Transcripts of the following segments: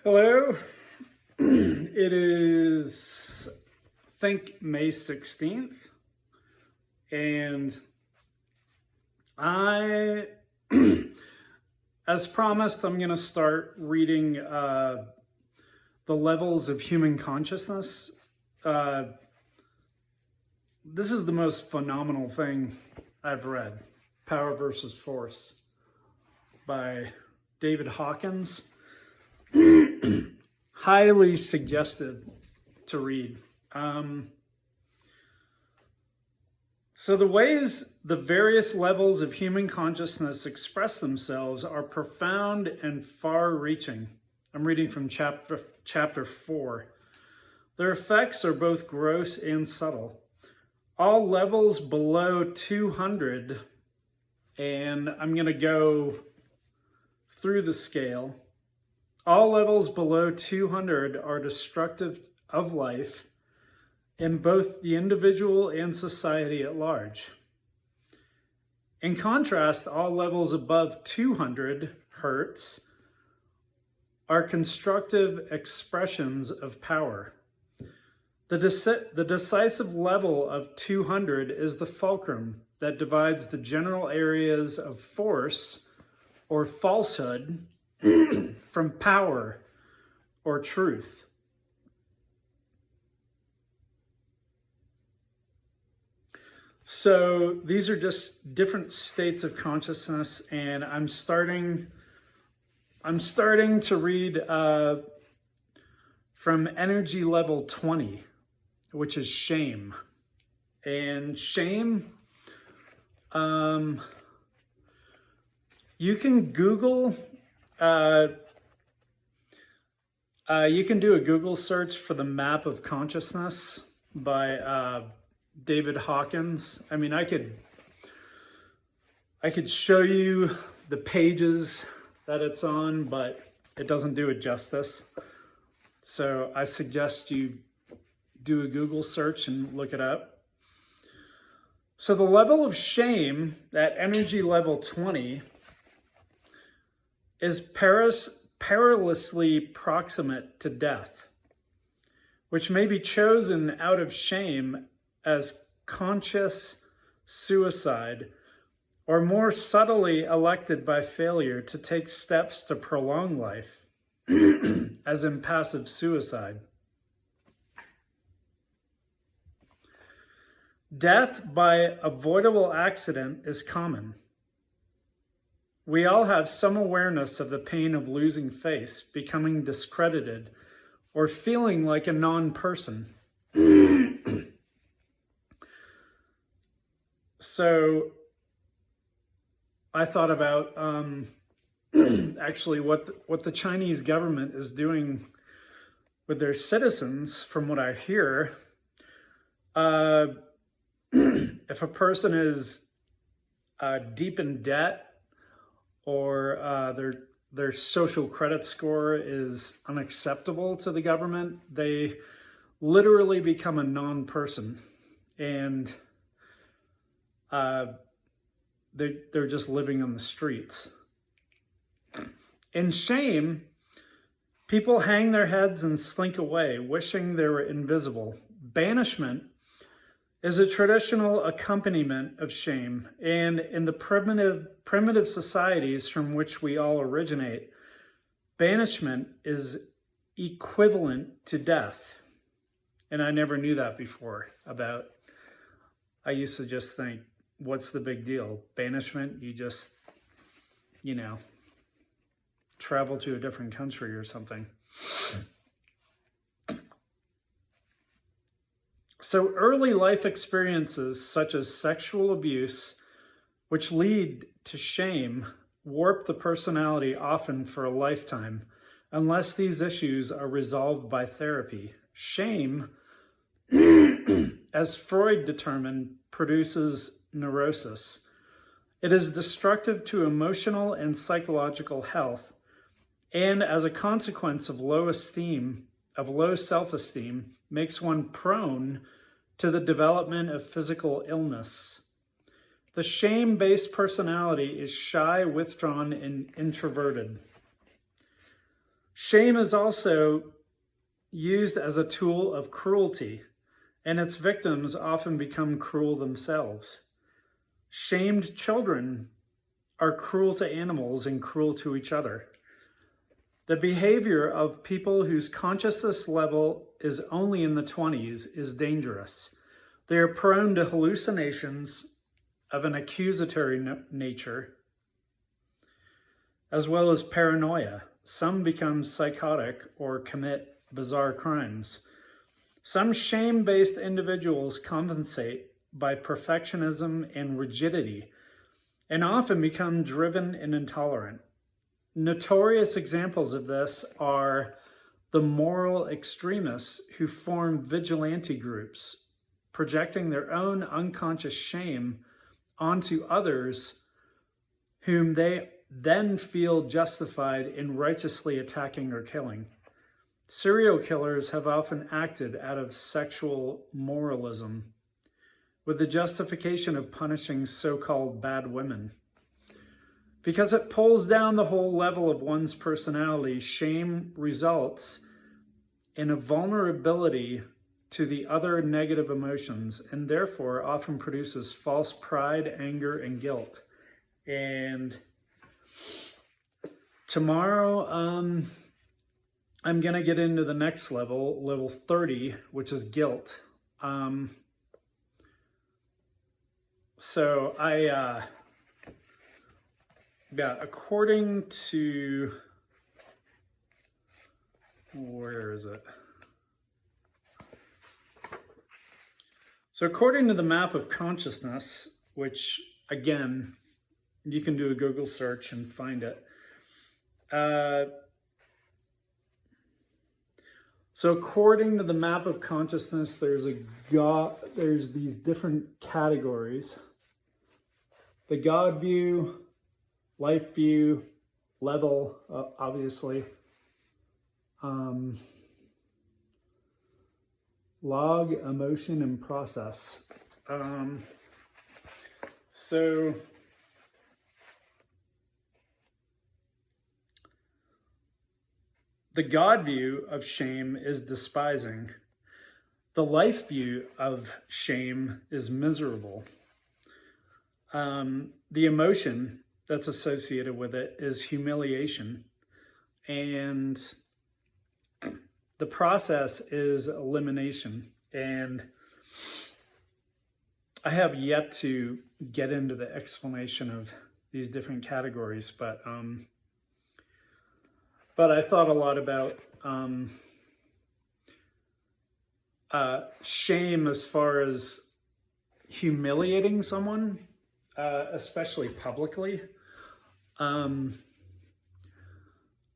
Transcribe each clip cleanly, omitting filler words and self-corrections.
Hello. It is, I think, May 16th. And I, as promised, I'm going to start reading The Levels of Human Consciousness. This is the most phenomenal thing I've read, Power versus Force by David Hawkins. Highly suggested to read. So the ways the various levels of human consciousness express themselves are profound and far-reaching. I'm reading from chapter 4. Their effects are both gross and subtle. All levels below 200, and I'm going to go through the scale. All levels below 200 are destructive of life in both the individual and society at large. In contrast, all levels above 200 hertz are constructive expressions of power. The decisive level of 200 is the fulcrum that divides the general areas of force or falsehood from power or truth. So these are just different states of consciousness, and I'm starting to read from energy level 20, which is shame. And shame, you can Google. You can do a Google search for the Map of Consciousness by David Hawkins. I mean, I could show you the pages that it's on, but it doesn't do it justice. So I suggest you do a Google search and look it up. So the level of shame at energy level 20 is perilously proximate to death, which may be chosen out of shame as conscious suicide, or more subtly elected by failure to take steps to prolong life, as in passive suicide. Death by avoidable accident is common. We all have some awareness of the pain of losing face, becoming discredited, or feeling like a non-person. So I thought about actually what the Chinese government is doing with their citizens. From what I hear, if a person is deep in debt, or their social credit score is unacceptable to the government, they literally become a non-person, and they're just living on the streets. In shame, people hang their heads and slink away, wishing they were invisible. Banishment is a traditional accompaniment of shame, and in the primitive societies from which we all originate, banishment is equivalent to death. And I never knew that before. I used to just think, what's the big deal? Banishment, you just, travel to a different country or something. So early life experiences such as sexual abuse, which lead to shame, warp the personality often for a lifetime, unless these issues are resolved by therapy. Shame, as Freud determined, produces neurosis. It is destructive to emotional and psychological health, and as a consequence of low self-esteem, makes one prone to the development of physical illness. The shame-based personality is shy, withdrawn, and introverted. Shame is also used as a tool of cruelty, and its victims often become cruel themselves. Shamed children are cruel to animals and cruel to each other. The behavior of people whose consciousness level is only in the 20s is dangerous. They are prone to hallucinations of an accusatory nature, as well as paranoia. Some become psychotic or commit bizarre crimes. Some shame-based individuals compensate by perfectionism and rigidity, and often become driven and intolerant. Notorious examples of this are the moral extremists who form vigilante groups, projecting their own unconscious shame onto others whom they then feel justified in righteously attacking or killing. Serial killers have often acted out of sexual moralism, with the justification of punishing so-called bad women. Because it pulls down the whole level of one's personality, shame results in a vulnerability to the other negative emotions, and therefore often produces false pride, anger, and guilt. And tomorrow, I'm going to get into the next level, level 30, which is guilt. According to, where is it? So according to the map of consciousness, which again, you can do a Google search and find it. So according to the map of consciousness, there's these different categories. The God view, life view, level, obviously. Log, emotion, and process. So the God view of shame is despising. The life view of shame is miserable. The emotion that's associated with it is humiliation. And the process is elimination. And I have yet to get into the explanation of these different categories, but I thought a lot about shame as far as humiliating someone, especially publicly.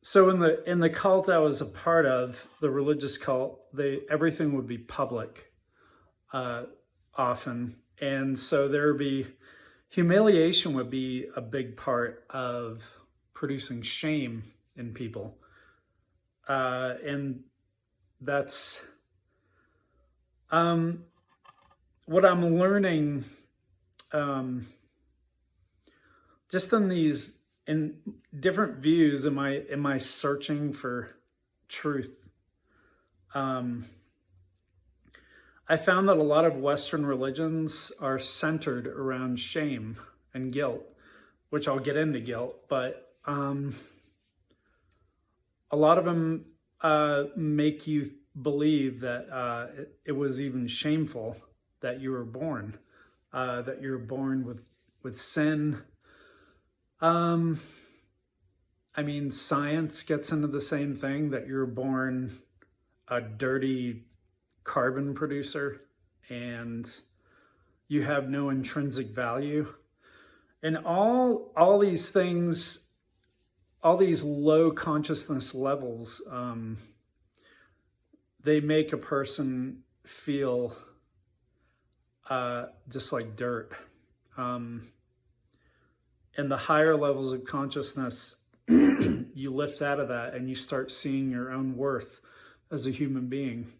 So in the cult I was a part of, the religious cult, everything would be public often, and so there would be humiliation would be a big part of producing shame in people, and that's what I'm learning. Just in different views, am I searching for truth? I found that a lot of Western religions are centered around shame and guilt, which I'll get into guilt, but a lot of them make you believe that it was even shameful that you were born, with sin. I mean, science gets into the same thing, that you're born a dirty carbon producer and you have no intrinsic value. And all these things, all these low consciousness levels, they make a person feel just like dirt. And the higher levels of consciousness, you lift out of that and you start seeing your own worth as a human being.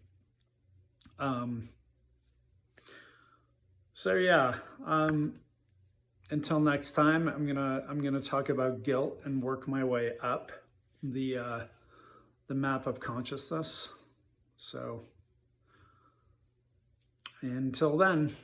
Until next time, I'm gonna talk about guilt and work my way up the the map of consciousness. So until then.